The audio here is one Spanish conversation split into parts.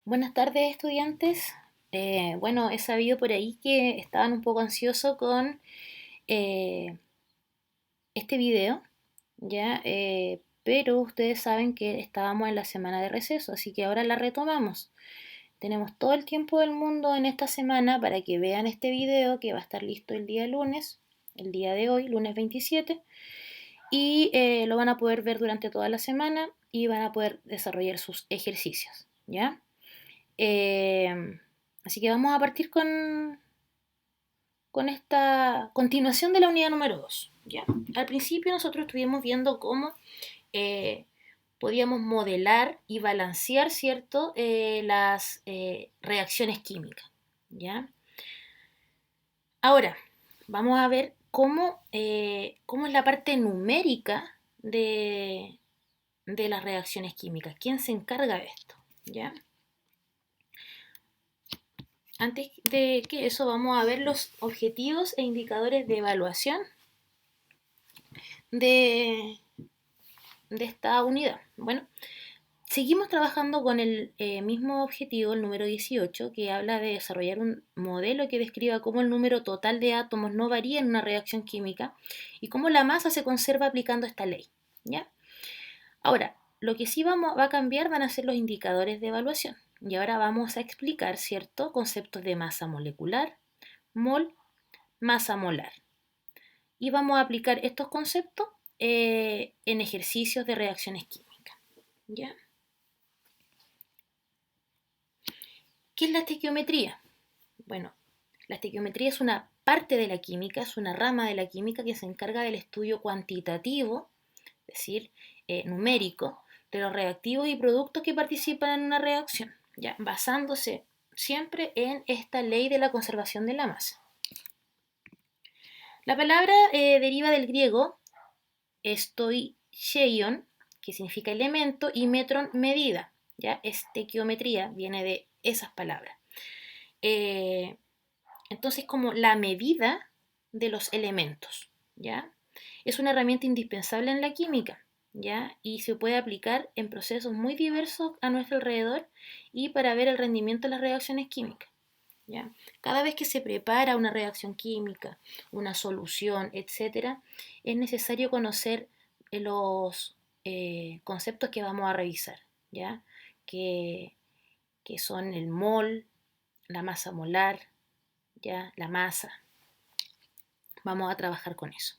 Buenas tardes, estudiantes. Bueno, he sabido por ahí que estaban un poco ansiosos con eh, este video, ¿ya? Pero ustedes saben que estábamos en la semana de receso, así que ahora la retomamos. Tenemos todo el tiempo del mundo en esta semana para que vean este video que va a estar listo el día lunes, el día de hoy, lunes 27, y lo van a poder ver durante toda la semana y van a poder desarrollar sus ejercicios, ¿ya? Eh, Así que vamos a partir con esta continuación de la unidad número 2. ¿Ya? Al principio nosotros estuvimos viendo cómo eh, podíamos modelar y balancear, ¿cierto? Las reacciones químicas. ¿Ya? Ahora, vamos a ver cómo es la parte numérica de las reacciones químicas. ¿Quién se encarga de esto? ¿Ya? Antes de que eso, vamos a ver los objetivos e indicadores de evaluación de, de esta unidad. Bueno, seguimos trabajando con el mismo objetivo, el número 18, que habla de desarrollar un modelo que describa cómo el número total de átomos no varía en una reacción química y cómo la masa se conserva aplicando esta ley. ¿Ya? Ahora, lo que sí va a cambiar van a ser los indicadores de evaluación. Y ahora vamos a explicar, ¿cierto?, conceptos de masa molecular, mol, masa molar. Y vamos a aplicar estos conceptos en ejercicios de reacciones químicas. ¿Ya? ¿Qué es la estequiometría? Bueno, la estequiometría es una parte de la química, es una rama de la química que se encarga del estudio cuantitativo, es decir, numérico, de los reactivos y productos que participan en una reacción, ¿ya? Basándose siempre en esta ley de la conservación de la masa. La palabra deriva del griego stoicheion, que significa elemento, y metron, medida. ¿Ya? Estequiometría viene de esas palabras. Eh, entonces, como la medida de los elementos. ¿Ya? Es una herramienta indispensable en la química. ¿Ya? Y se puede aplicar en procesos muy diversos a nuestro alrededor y para ver el rendimiento de las reacciones químicas. ¿Ya? Cada vez que se prepara una reacción química, una solución, etcétera, es necesario conocer los conceptos que vamos a revisar, ¿ya? Que, que son el mol, la masa molar, ¿ya? La masa. Vamos a trabajar con eso.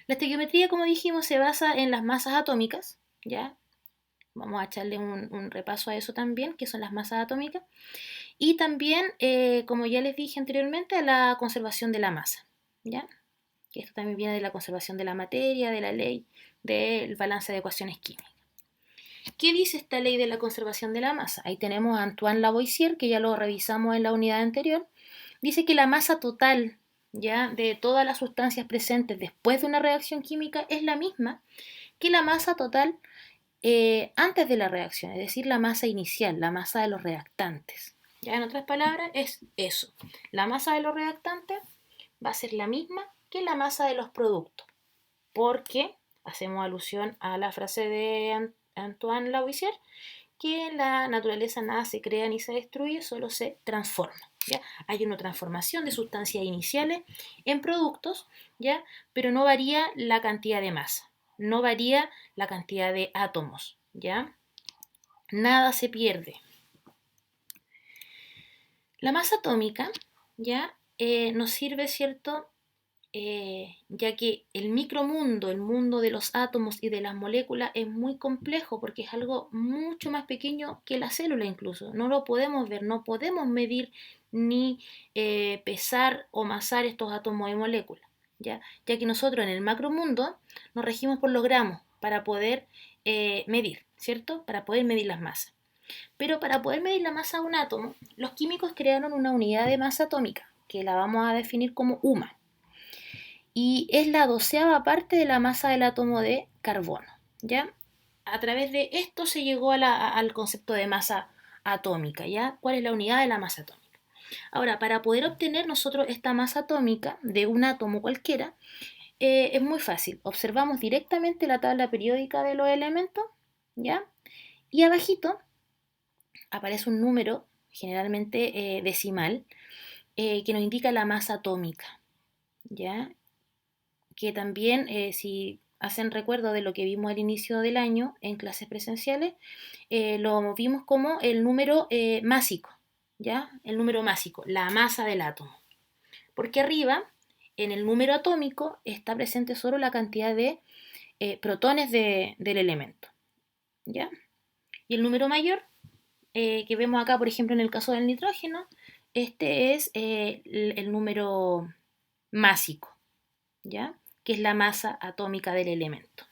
La estequiometría, como dijimos, se basa en las masas atómicas, ¿ya? Vamos a echarle un repaso a eso también, que son las masas atómicas. Y también, como ya les dije anteriormente, a la conservación de la masa, ¿ya? Que esto también viene de la conservación de la materia, de la ley del balance de ecuaciones químicas. ¿Qué dice esta ley de la conservación de la masa? Ahí tenemos a Antoine Lavoisier, que ya lo revisamos en la unidad anterior. Dice que la masa total, ¿ya?, de todas las sustancias presentes después de una reacción química es la misma que la masa total antes de la reacción, es decir, la masa inicial, la masa de los reactantes. Ya, en otras palabras, es eso. La masa de los reactantes va a ser la misma que la masa de los productos, porque hacemos alusión a la frase de Antoine Lavoisier, que en la naturaleza nada se crea ni se destruye, solo se transforma. ¿Ya? Hay una transformación de sustancias iniciales en productos, ¿ya? Pero no varía la cantidad de masa, no varía la cantidad de átomos, ¿ya? Nada se pierde. La masa atómica, ¿ya? Nos sirve, ¿cierto? Ya que el micromundo, el mundo de los átomos y de las moléculas es muy complejo porque es algo mucho más pequeño que la célula incluso. No lo podemos ver, no podemos medir ni pesar o masar estos átomos y moléculas. Ya que nosotros en el macromundo nos regimos por los gramos para poder medir, ¿cierto? Para poder medir las masas. Pero para poder medir la masa de un átomo, los químicos crearon una unidad de masa atómica, que la vamos a definir como UMA, y es la 12ª parte de la masa del átomo de carbono. ¿Ya? A través de esto se llegó al concepto de masa atómica. ¿Ya? ¿Cuál es la unidad de la masa atómica? Ahora, para poder obtener nosotros esta masa atómica de un átomo cualquiera, es muy fácil. Observamos directamente la tabla periódica de los elementos, ¿ya? Y abajito aparece un número, generalmente decimal, que nos indica la masa atómica, ¿ya? Que también, si hacen recuerdo de lo que vimos al inicio del año en clases presenciales, lo vimos como el número másico, ¿ya? El número másico, la masa del átomo. Porque arriba, en el número atómico, está presente solo la cantidad de protones del elemento, ¿ya? Y el número mayor, que vemos acá, por ejemplo, en el caso del nitrógeno, este es el número másico, ¿ya? Que es la masa atómica del elemento.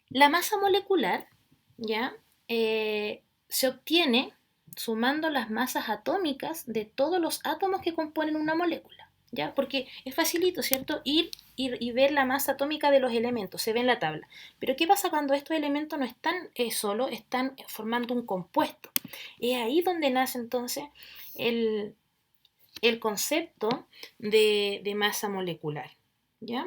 La masa molecular, ¿ya? Se obtiene sumando las masas atómicas de todos los átomos que componen una molécula, ¿ya? Porque es facilito, ¿cierto? Ir y ver la masa atómica de los elementos, se ve en la tabla. Pero ¿qué pasa cuando estos elementos no están solos, están formando un compuesto? Es ahí donde nace entonces el, el concepto de masa molecular, ¿ya?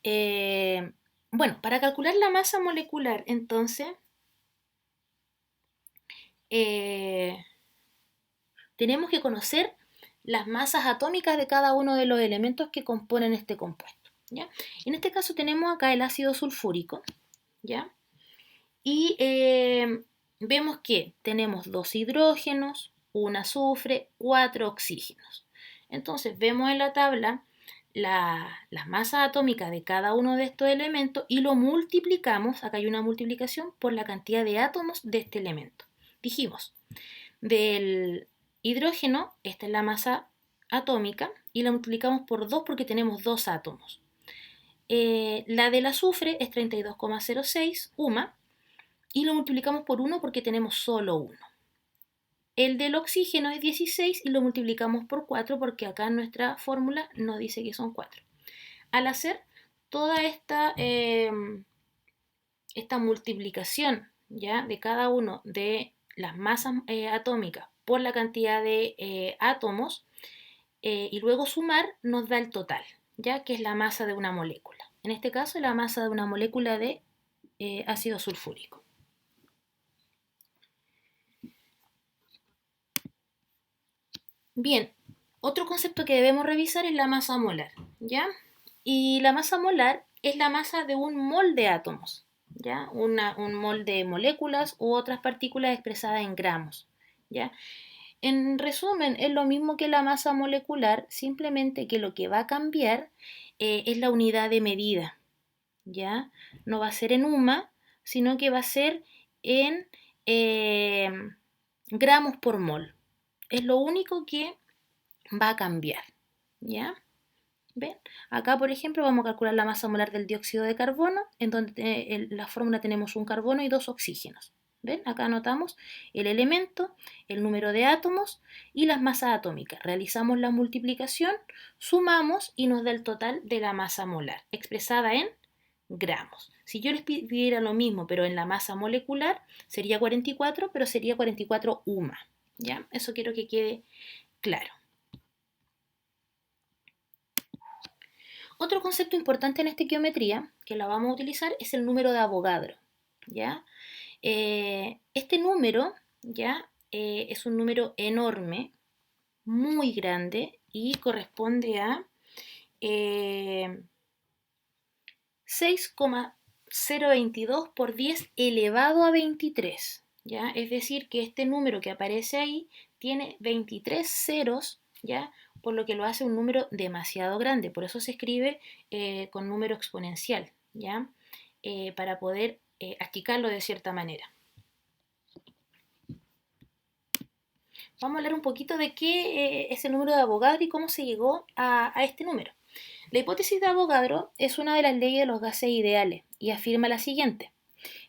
Eh, bueno, para calcular la masa molecular, entonces, eh, tenemos que conocer las masas atómicas de cada uno de los elementos que componen este compuesto, ¿ya? En este caso tenemos acá el ácido sulfúrico, ¿ya? Y vemos que tenemos 2 hidrógenos, 1 azufre, 4 oxígenos. Entonces vemos en la tabla las masas atómicas de cada uno de estos elementos y lo multiplicamos, acá hay una multiplicación, por la cantidad de átomos de este elemento. Dijimos, del hidrógeno, esta es la masa atómica, y la multiplicamos por 2 porque tenemos 2 átomos. La del azufre es 32,06 UMA, y lo multiplicamos por 1 porque tenemos solo 1. El del oxígeno es 16 y lo multiplicamos por 4 porque acá en nuestra fórmula nos dice que son 4. Al hacer toda esta multiplicación, ¿ya? De cada uno de las masas atómicas por la cantidad de átomos, y luego sumar, nos da el total, ¿ya? Que es la masa de una molécula. En este caso, la masa de una molécula de ácido sulfúrico. Bien, otro concepto que debemos revisar es la masa molar, ¿ya? Y la masa molar es la masa de un mol de átomos, ¿ya? Un mol de moléculas u otras partículas expresadas en gramos, ¿ya? En resumen, es lo mismo que la masa molecular, simplemente que lo que va a cambiar es la unidad de medida, ¿ya? No va a ser en UMA, sino que va a ser en eh, gramos por mol. Es lo único que va a cambiar, ¿ya? ¿Ven? Acá, por ejemplo, vamos a calcular la masa molar del dióxido de carbono, en donde en la fórmula tenemos un carbono y 2 oxígenos. ¿Ven? Acá anotamos el elemento, el número de átomos y las masas atómicas. Realizamos la multiplicación, sumamos y nos da el total de la masa molar, expresada en gramos. Si yo les pidiera lo mismo, pero en la masa molecular, sería 44, pero sería 44 UMA. ¿Ya? Eso quiero que quede claro. Otro concepto importante en esta geometría, que la vamos a utilizar, es el número de Avogadro, ¿ya? Este número, ¿ya? Es un número enorme, muy grande, y corresponde a 6,022 por 10 elevado a 23, ¿ya? Es decir, que este número que aparece ahí tiene 23 ceros, ¿ya? Por lo que lo hace un número demasiado grande. Por eso se escribe con número exponencial, ¿ya? Para poder achicarlo de cierta manera. Vamos a hablar un poquito de qué es el número de Avogadro y cómo se llegó a este número. La hipótesis de Avogadro es una de las leyes de los gases ideales y afirma la siguiente,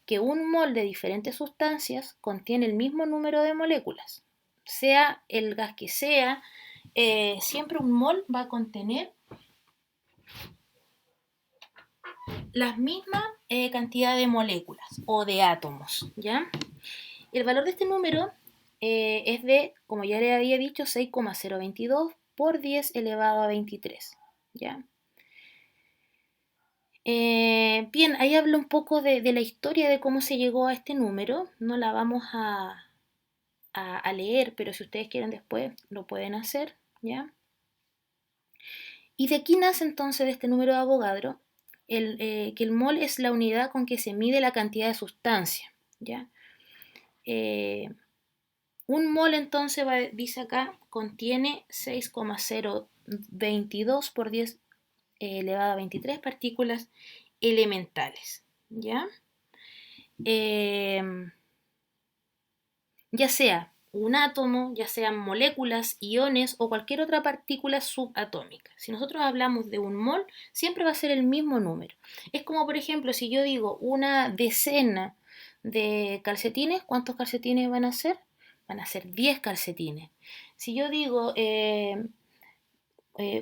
que un mol de diferentes sustancias contiene el mismo número de moléculas. Sea el gas que sea, siempre un mol va a contener la misma cantidad de moléculas o de átomos, ¿ya? El valor de este número es de, como ya le había dicho, 6,022 por 10 elevado a 23, ¿ya? Bien, ahí habla un poco de la historia de cómo se llegó a este número. No la vamos a leer, pero si ustedes quieren después lo pueden hacer, ¿ya? Y de aquí nace entonces de este número de Avogadro que el mol es la unidad con que se mide la cantidad de sustancia, ¿ya? Eh, un mol entonces, dice acá, contiene 6,022 por 10 elevado a 23 partículas elementales, ¿ya? Eh, ya sea un átomo, ya sean moléculas, iones o cualquier otra partícula subatómica. Si nosotros hablamos de un mol, siempre va a ser el mismo número. Es como, por ejemplo, si yo digo una decena de calcetines, ¿cuántos calcetines van a ser? Van a ser 10 calcetines. Si yo digo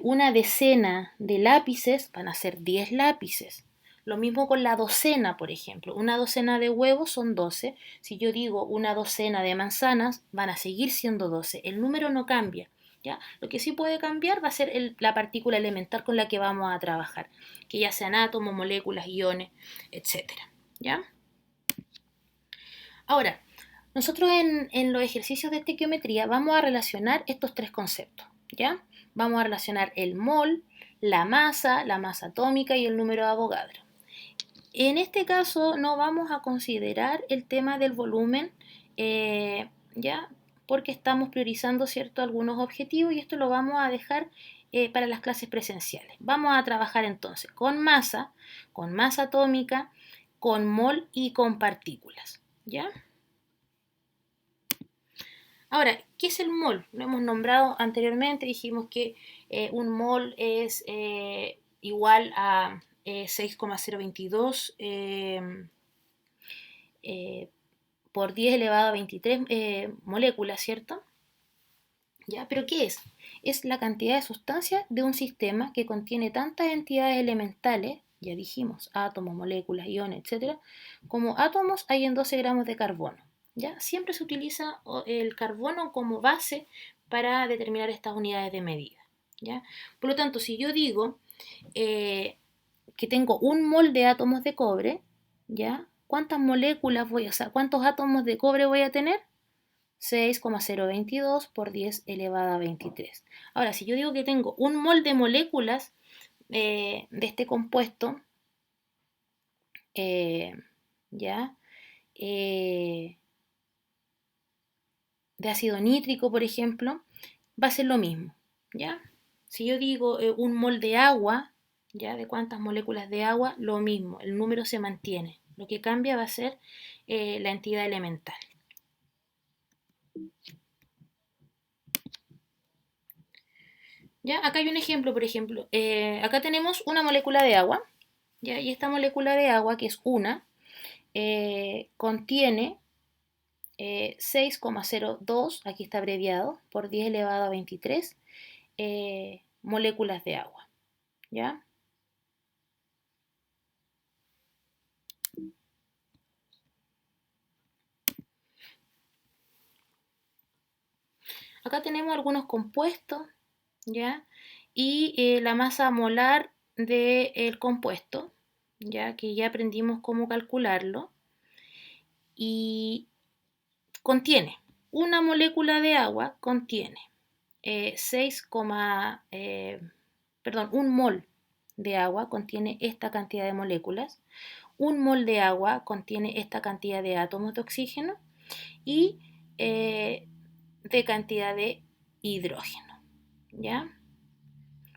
una decena de lápices, van a ser 10 lápices. Lo mismo con la docena, por ejemplo. Una docena de huevos son 12. Si yo digo una docena de manzanas, van a seguir siendo 12. El número no cambia, ¿ya? Lo que sí puede cambiar va a ser la partícula elemental con la que vamos a trabajar, que ya sean átomos, moléculas, iones, etcétera, ¿ya? Ahora, nosotros en los ejercicios de estequiometría vamos a relacionar estos tres conceptos, ¿ya? Vamos a relacionar el mol, la masa atómica y el número de Avogadro. En este caso no vamos a considerar el tema del volumen, ¿ya? Porque estamos priorizando, ¿cierto?, algunos objetivos y esto lo vamos a dejar para las clases presenciales. Vamos a trabajar entonces con masa atómica, con mol y con partículas, ¿ya? Ahora, ¿qué es el mol? Lo hemos nombrado anteriormente, dijimos que un mol es igual a 6,022 por 10 elevado a 23 moléculas, ¿cierto? ¿Ya? ¿Pero qué es? Es la cantidad de sustancia de un sistema que contiene tantas entidades elementales, ya dijimos, átomos, moléculas, iones, etcétera, como átomos hay en 12 gramos de carbono. ¿Ya? Siempre se utiliza el carbono como base para determinar estas unidades de medida, ¿ya? Por lo tanto, si yo digo que tengo un mol de átomos de cobre, ¿ya? ¿Cuántas moléculas voy a, o sea, cuántos átomos de cobre voy a tener? 6,022 por 10 elevado a 23. Ahora, si yo digo que tengo un mol de moléculas de este compuesto, ¿ya? De ácido nítrico, por ejemplo, va a ser lo mismo, ¿ya? Si yo digo un mol de agua, ¿ya? ¿De cuántas moléculas de agua? Lo mismo, el número se mantiene. Lo que cambia va a ser la entidad elemental. ¿Ya? Acá hay un ejemplo, por ejemplo. Acá tenemos una molécula de agua, ¿ya? Y esta molécula de agua, que es una, contiene 6,02, aquí está abreviado, por 10 elevado a 23 moléculas de agua, ¿ya? Acá tenemos algunos compuestos, ¿ya? Y la masa molar del compuesto, ¿ya? Que ya aprendimos cómo calcularlo. Y contiene, una molécula de agua contiene 6, perdón, un mol de agua contiene esta cantidad de moléculas, un mol de agua contiene esta cantidad de átomos de oxígeno y de cantidad de hidrógeno, ¿ya?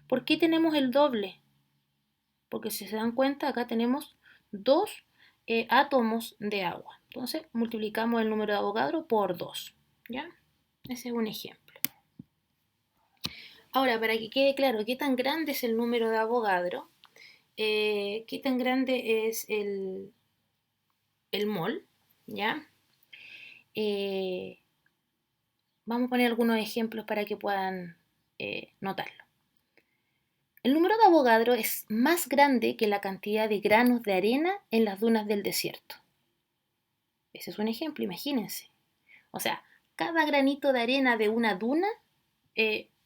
¿Por qué tenemos el doble? Porque si se dan cuenta, acá tenemos dos átomos de agua. Entonces, multiplicamos el número de Avogadro por 2, ¿ya? Ese es un ejemplo. Ahora, para que quede claro qué tan grande es el número de Avogadro, qué tan grande es el mol, ¿ya? Vamos a poner algunos ejemplos para que puedan notarlo. El número de Avogadro es más grande que la cantidad de granos de arena en las dunas del desierto. Ese es un ejemplo, imagínense. O sea, cada granito de arena de una duna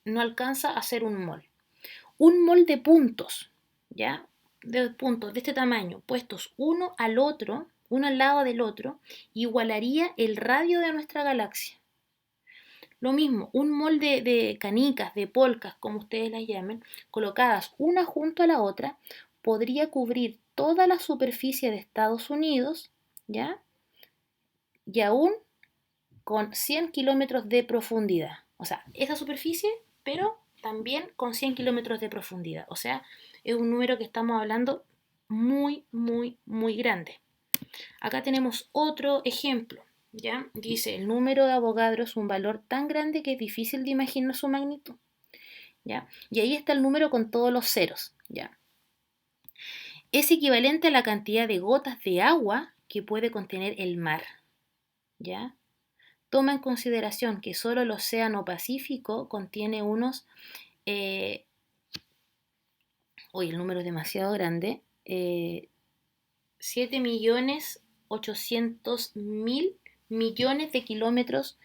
no alcanza a ser un mol. Un mol de puntos, ¿ya? puntos de este tamaño puestos uno al otro, uno al lado del otro, igualaría el radio de nuestra galaxia. Lo mismo, un mol de canicas, de polcas, como ustedes las llamen, colocadas una junto a la otra, podría cubrir toda la superficie de Estados Unidos, ¿ya? Y aún con 100 kilómetros de profundidad. O sea, esa superficie, pero también con 100 kilómetros de profundidad. O sea, es un número que estamos hablando muy, muy, muy grande. Acá tenemos otro ejemplo. ¿Ya? Dice, el número de Avogadro es un valor tan grande que es difícil de imaginar su magnitud. ¿Ya? Y ahí está el número con todos los ceros. ¿Ya? Es equivalente a la cantidad de gotas de agua que puede contener el mar. ¿Ya? Toma en consideración que solo el Océano Pacífico contiene unos... hoy el número es demasiado grande. 7.800.000 millones de kilómetros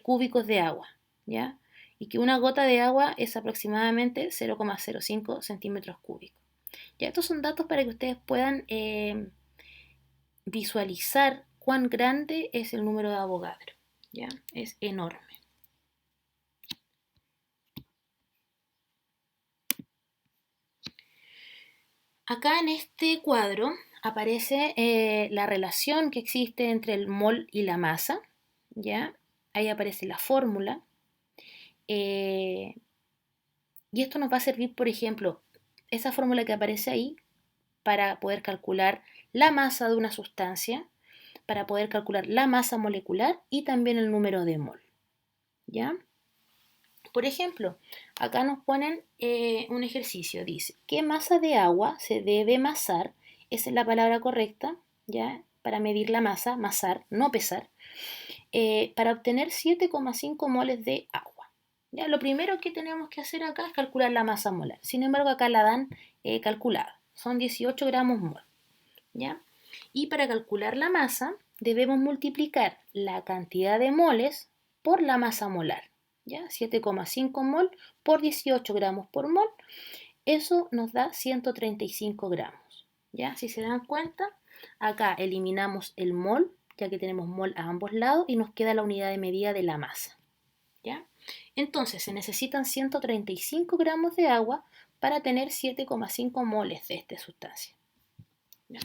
cúbicos de agua, ¿ya? Y que una gota de agua es aproximadamente 0,05 centímetros cúbicos. Ya, estos son datos para que ustedes puedan visualizar cuán grande es el número de Avogadro, ¿ya? Es enorme. Acá en este cuadro aparece la relación que existe entre el mol y la masa, ¿ya? Ahí aparece la fórmula. Y esto nos va a servir, por ejemplo, esa fórmula que aparece ahí para poder calcular la masa de una sustancia, para poder calcular la masa molecular y también el número de mol, ¿ya? Por ejemplo, acá nos ponen un ejercicio, dice, ¿qué masa de agua se debe masar? Esa es la palabra correcta, ¿ya? Para medir la masa, masar, no pesar, para obtener 7,5 moles de agua. ¿Ya? Lo primero que tenemos que hacer acá es calcular la masa molar. Sin embargo, acá la dan calculada. Son 18 gramos mol. ¿Ya? Y para calcular la masa, debemos multiplicar la cantidad de moles por la masa molar. ¿Ya? 7,5 mol por 18 gramos por mol. Eso nos da 135 gramos. ¿Ya? Si se dan cuenta, acá eliminamos el mol, ya que tenemos mol a ambos lados, y nos queda la unidad de medida de la masa. ¿Ya? Entonces se necesitan 135 gramos de agua para tener 7,5 moles de esta sustancia. ¿Ya?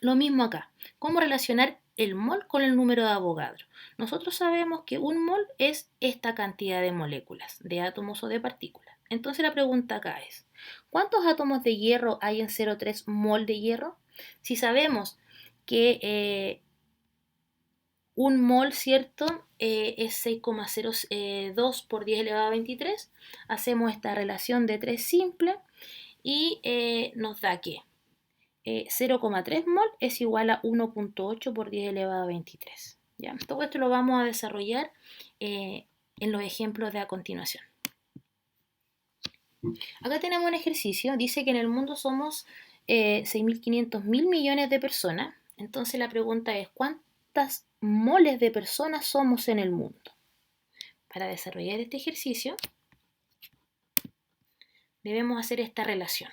Lo mismo acá. ¿Cómo relacionar el mol con el número de Avogadro? Nosotros sabemos que un mol es esta cantidad de moléculas, de átomos o de partículas. Entonces la pregunta acá es, ¿cuántos átomos de hierro hay en 0,3 mol de hierro? Si sabemos que un mol, ¿cierto? Es 6,02 por 10 elevado a 23. Hacemos esta relación de 3 simple y nos da que 0,3 mol es igual a 1,8 por 10 elevado a 23. ¿Ya? Todo esto lo vamos a desarrollar en los ejemplos de a continuación. Acá tenemos un ejercicio, dice que en el mundo somos 6.500.000 millones de personas. Entonces la pregunta es, ¿cuántas moles de personas somos en el mundo? Para desarrollar este ejercicio debemos hacer esta relación,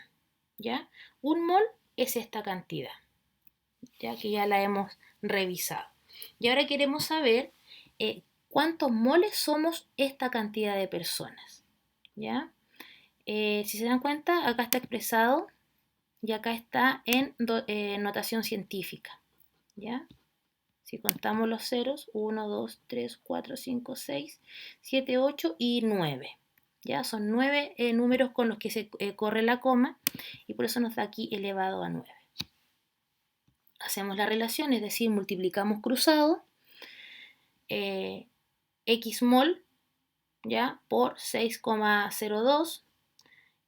¿ya? Un mol es esta cantidad, ya que ya la hemos revisado. Y ahora queremos saber cuántos moles somos esta cantidad de personas, ¿ya? Si se dan cuenta, acá está expresado y acá está en notación científica, ¿ya? Si contamos los ceros, 1, 2, 3, 4, 5, 6, 7, 8 y 9. ¿Ya? Son 9 números con los que se corre la coma y por eso nos da aquí elevado a 9. Hacemos la relación, es decir, multiplicamos cruzado x mol, ¿ya? Por 6,02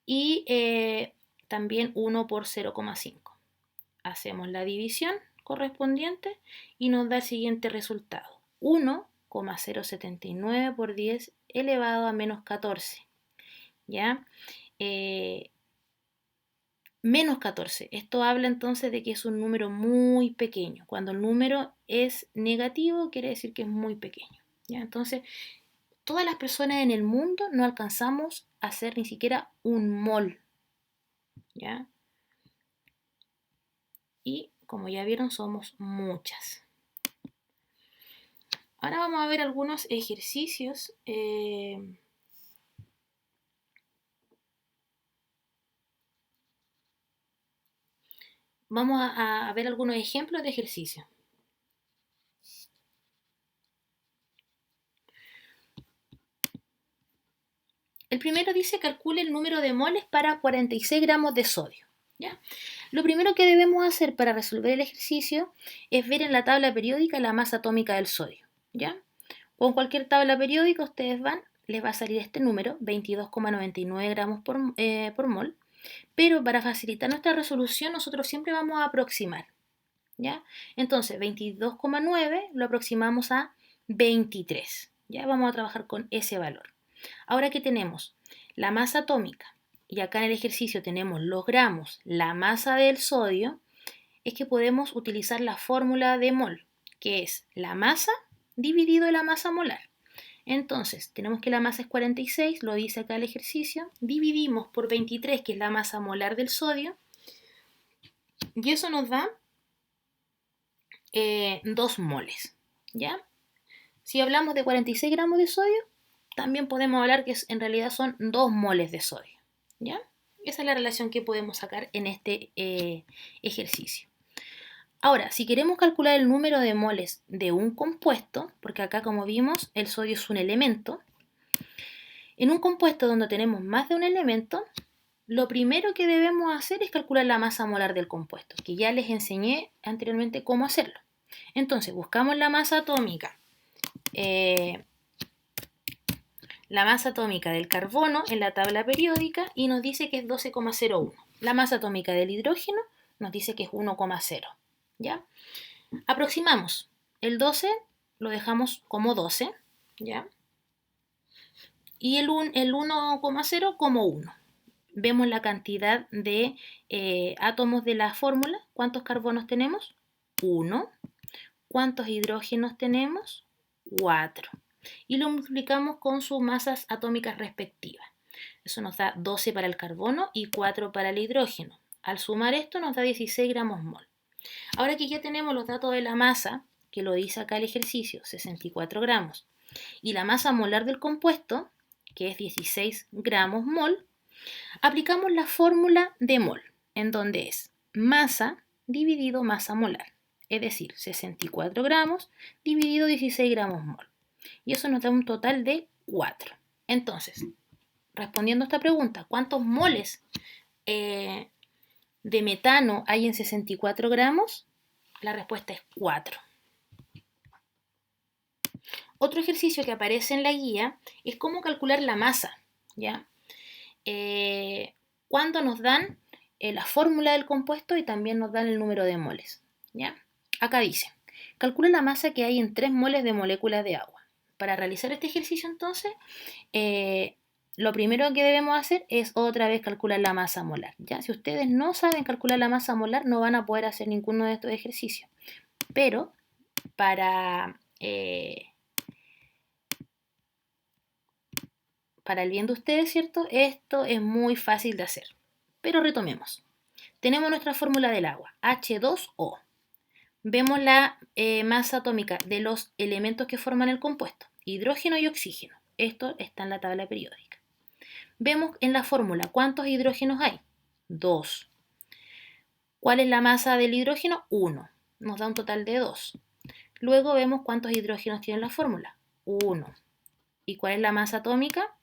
y también 1 por 0,5. Hacemos la división correspondiente y nos da el siguiente resultado. 1,079 por 10 elevado a menos 14. ¿Ya? Menos 14. Esto habla entonces de que es un número muy pequeño. Cuando el número es negativo, quiere decir que es muy pequeño. ¿Ya? Entonces, todas las personas en el mundo no alcanzamos a ser ni siquiera un mol ¿ya? Y como ya vieron, somos muchas. Ahora vamos a ver algunos ejercicios. Vamos a ver algunos ejemplos de ejercicios. El primero dice calcule el número de moles para 46 gramos de sodio. ¿Ya? Lo primero que debemos hacer para resolver el ejercicio es ver en la tabla periódica la masa atómica del sodio. ¿Ya? Con cualquier tabla periódica ustedes les va a salir este número, 22,99 gramos por mol. Pero para facilitar nuestra resolución nosotros siempre vamos a aproximar. ¿Ya? Entonces 22,9 lo aproximamos a 23. ¿Ya? Vamos a trabajar con ese valor. Ahora que tenemos la masa atómica y acá en el ejercicio tenemos los gramos, la masa del sodio, es que podemos utilizar la fórmula de mol, que es la masa dividido la masa molar. Entonces, tenemos que la masa es 46, lo dice acá el ejercicio, dividimos por 23, que es la masa molar del sodio, y eso nos da 2 moles, ¿ya? Si hablamos de 46 gramos de sodio, también podemos hablar que en realidad son 2 moles de sodio, ¿ya? Esa es la relación que podemos sacar en este ejercicio. Ahora, si queremos calcular el número de moles de un compuesto, porque acá como vimos el sodio es un elemento, en un compuesto donde tenemos más de un elemento, lo primero que debemos hacer es calcular la masa molar del compuesto, que ya les enseñé anteriormente cómo hacerlo. Entonces, buscamos la masa atómica. La masa atómica del carbono en la tabla periódica y nos dice que es 12,01. La masa atómica del hidrógeno nos dice que es 1,0. ¿Ya? Aproximamos. El 12 lo dejamos como 12, ¿ya? Y el 1,0 como 1. Vemos la cantidad de átomos de la fórmula. ¿Cuántos carbonos tenemos? 1. ¿Cuántos hidrógenos tenemos? 4. Y lo multiplicamos con sus masas atómicas respectivas. Eso nos da 12 para el carbono y 4 para el hidrógeno. Al sumar esto nos da 16 gramos mol. Ahora que ya tenemos los datos de la masa, que lo dice acá el ejercicio, 64 gramos, y la masa molar del compuesto, que es 16 gramos mol, aplicamos la fórmula de mol, en donde es masa dividido masa molar, es decir, 64 gramos dividido 16 gramos mol. Y eso nos da un total de 4. Entonces, respondiendo a esta pregunta, ¿cuántos moles de metano hay en 64 gramos? La respuesta es 4. Otro ejercicio que aparece en la guía es cómo calcular la masa, ¿ya? Cuando nos dan la fórmula del compuesto y también nos dan el número de moles, ¿ya? Acá dice, calcula la masa que hay en 3 moles de moléculas de agua. Para realizar este ejercicio entonces, lo primero que debemos hacer es otra vez calcular la masa molar, ¿ya? Si ustedes no saben calcular la masa molar, no van a poder hacer ninguno de estos ejercicios. Pero para el bien de ustedes, ¿cierto? Esto es muy fácil de hacer. Pero retomemos. Tenemos nuestra fórmula del agua, H2O. Vemos la masa atómica de los elementos que forman el compuesto, hidrógeno y oxígeno. Esto está en la tabla periódica. Vemos en la fórmula cuántos hidrógenos hay. 2. ¿Cuál es la masa del hidrógeno? 1. Nos da un total de 2. Luego vemos cuántos hidrógenos tiene la fórmula. 1. ¿Y cuál es la masa atómica?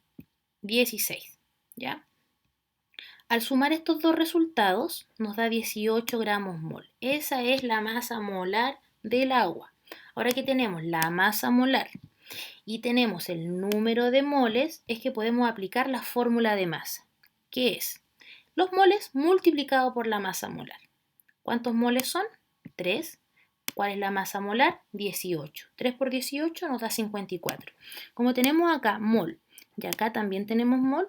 16. ¿Ya? Al sumar estos dos resultados nos da 18 gramos mol. Esa es la masa molar del agua. Ahora que tenemos la masa molar y tenemos el número de moles, es que podemos aplicar la fórmula de masa, que es los moles multiplicado por la masa molar. ¿Cuántos moles son? 3. ¿Cuál es la masa molar? 18. 3 por 18 nos da 54. Como tenemos acá mol y acá también tenemos mol,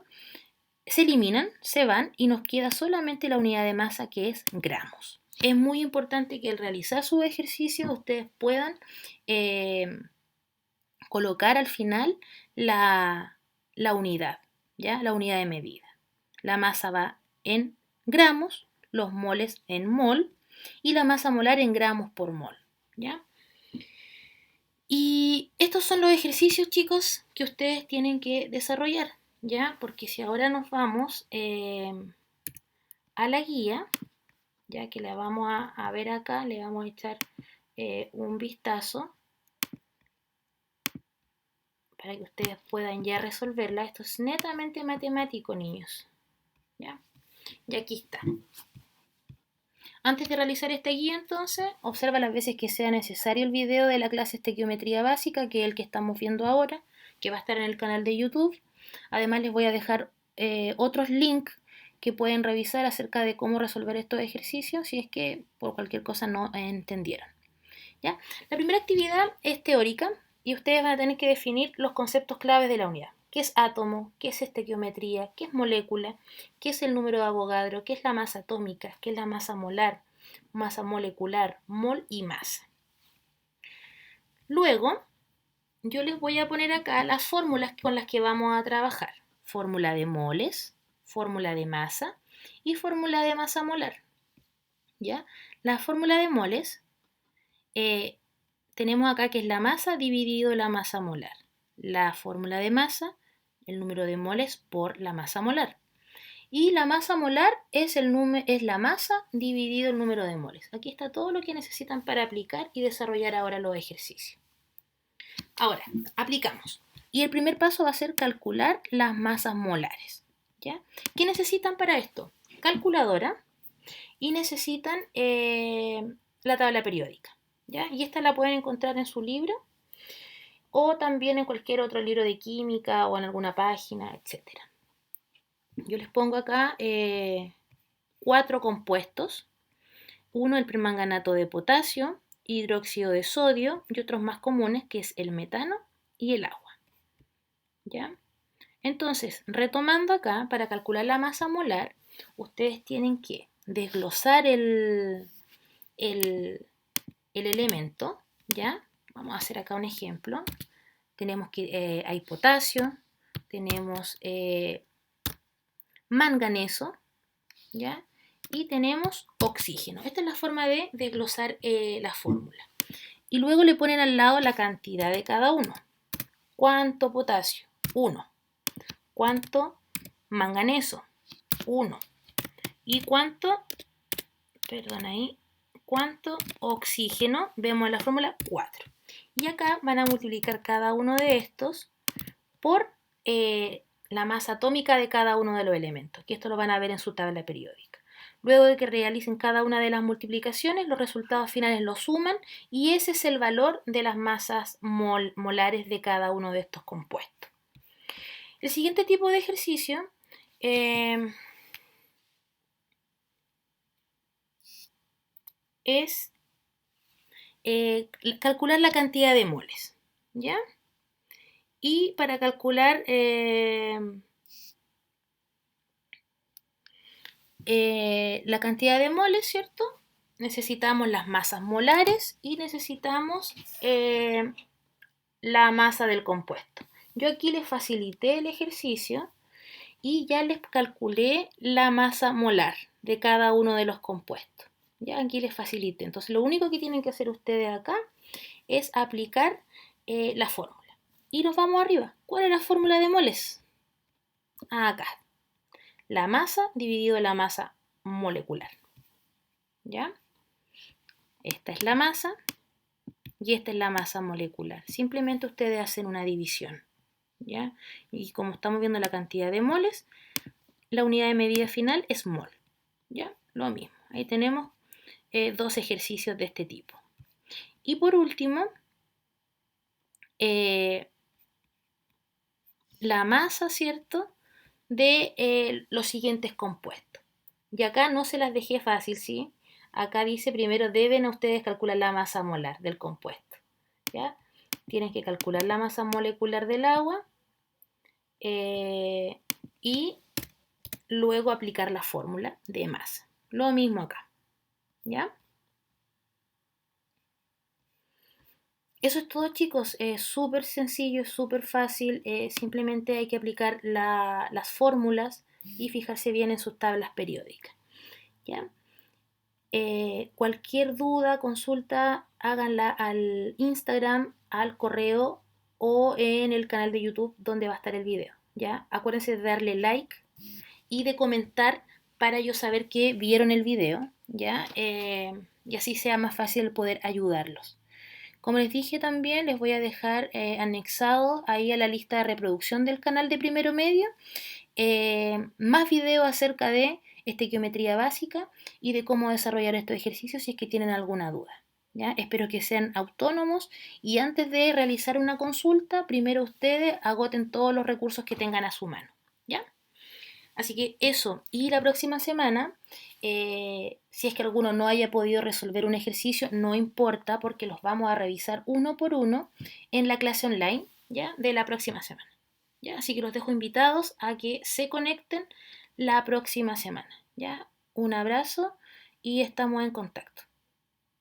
se eliminan, se van y nos queda solamente la unidad de masa que es gramos. Es muy importante que al realizar su ejercicio ustedes puedan colocar al final la unidad, ¿ya? La unidad de medida. La masa va en gramos, los moles en mol y la masa molar en gramos por mol, ¿ya? Y estos son los ejercicios, chicos, que ustedes tienen que desarrollar, ¿ya? Porque si ahora nos vamos a la guía, ya que la vamos a ver acá, le vamos a echar un vistazo para que ustedes puedan ya resolverla. Esto es netamente matemático, niños, ¿ya? Y aquí está. Antes de realizar esta guía, entonces, observa las veces que sea necesario el video de la clase estequiometría básica, que es el que estamos viendo ahora, que va a estar en el canal de YouTube. Además, les voy a dejar otros links que pueden revisar acerca de cómo resolver estos ejercicios si es que por cualquier cosa no entendieron, ¿ya? La primera actividad es teórica y ustedes van a tener que definir los conceptos claves de la unidad. ¿Qué es átomo? ¿Qué es estequiometría? ¿Qué es molécula? ¿Qué es el número de Avogadro? ¿Qué es la masa atómica? ¿Qué es la masa molar? Masa molecular, mol y masa. Luego, yo les voy a poner acá las fórmulas con las que vamos a trabajar. Fórmula de moles, fórmula de masa y fórmula de masa molar, ¿ya? La fórmula de moles tenemos acá que es la masa dividido la masa molar. La fórmula de masa, el número de moles por la masa molar. Y la masa molar es la masa dividido el número de moles. Aquí está todo lo que necesitan para aplicar y desarrollar ahora los ejercicios. Ahora, aplicamos. Y el primer paso va a ser calcular las masas molares, ¿ya? ¿Qué necesitan para esto? Calculadora y necesitan la tabla periódica, ¿ya? Y esta la pueden encontrar en su libro o también en cualquier otro libro de química o en alguna página, etc. Yo les pongo acá 4 compuestos. Uno, el permanganato de potasio, hidróxido de sodio y otros más comunes que es el metano y el agua, ¿ya? Entonces, retomando acá, para calcular la masa molar, ustedes tienen que desglosar el elemento, ¿ya? Vamos a hacer acá un ejemplo. Tenemos que hay potasio, tenemos manganeso, ¿ya? Y tenemos oxígeno. Esta es la forma de desglosar la fórmula. Y luego le ponen al lado la cantidad de cada uno. ¿Cuánto potasio? 1. ¿Cuánto manganeso? 1. ¿Y cuánto? Perdón ahí. ¿Cuánto oxígeno? Vemos en la fórmula 4. Y acá van a multiplicar cada uno de estos por la masa atómica de cada uno de los elementos, que esto lo van a ver en su tabla periódica. Luego de que realicen cada una de las multiplicaciones, los resultados finales los suman y ese es el valor de las masas molares de cada uno de estos compuestos. El siguiente tipo de ejercicio es calcular la cantidad de moles, ¿ya? Y para calcular la cantidad de moles, ¿cierto? Necesitamos las masas molares y necesitamos la masa del compuesto. Yo aquí les facilité el ejercicio y ya les calculé la masa molar de cada uno de los compuestos. Ya aquí les facilité. Entonces lo único que tienen que hacer ustedes acá es aplicar la fórmula. Y nos vamos arriba. ¿Cuál es la fórmula de moles? Acá. La masa dividido la masa molecular. ¿Ya? Esta es la masa y esta es la masa molecular. Simplemente ustedes hacen una división, ¿ya? Y como estamos viendo la cantidad de moles, la unidad de medida final es mol, ¿ya? Lo mismo. Ahí tenemos 2 ejercicios de este tipo. Y por último, la masa, ¿cierto?, de los siguientes compuestos. Y acá no se las dejé fácil, ¿sí? Acá dice primero deben ustedes calcular la masa molar del compuesto, ¿ya? Tienen que calcular la masa molecular del agua y luego aplicar la fórmula de masa. Lo mismo acá, ¿ya? Eso es todo, chicos. Es súper sencillo, es súper fácil. Simplemente hay que aplicar las fórmulas y fijarse bien en sus tablas periódicas. ¿ya? Cualquier duda, consulta, háganla al Instagram, al correo o en el canal de YouTube donde va a estar el video, ¿ya? Acuérdense de darle like y de comentar para yo saber que vieron el video, ¿ya? Y así sea más fácil poder ayudarlos. Como les dije también, les voy a dejar anexado ahí a la lista de reproducción del canal de Primero Medio más videos acerca de estequiometría básica y de cómo desarrollar estos ejercicios si es que tienen alguna duda. ¿Ya? Espero que sean autónomos y antes de realizar una consulta, primero ustedes agoten todos los recursos que tengan a su mano. ¿Ya? Así que eso, y la próxima semana, si es que alguno no haya podido resolver un ejercicio, no importa porque los vamos a revisar uno por uno en la clase online, ¿ya? De la próxima semana. ¿Ya? Así que los dejo invitados a que se conecten la próxima semana, ¿ya? Un abrazo y estamos en contacto.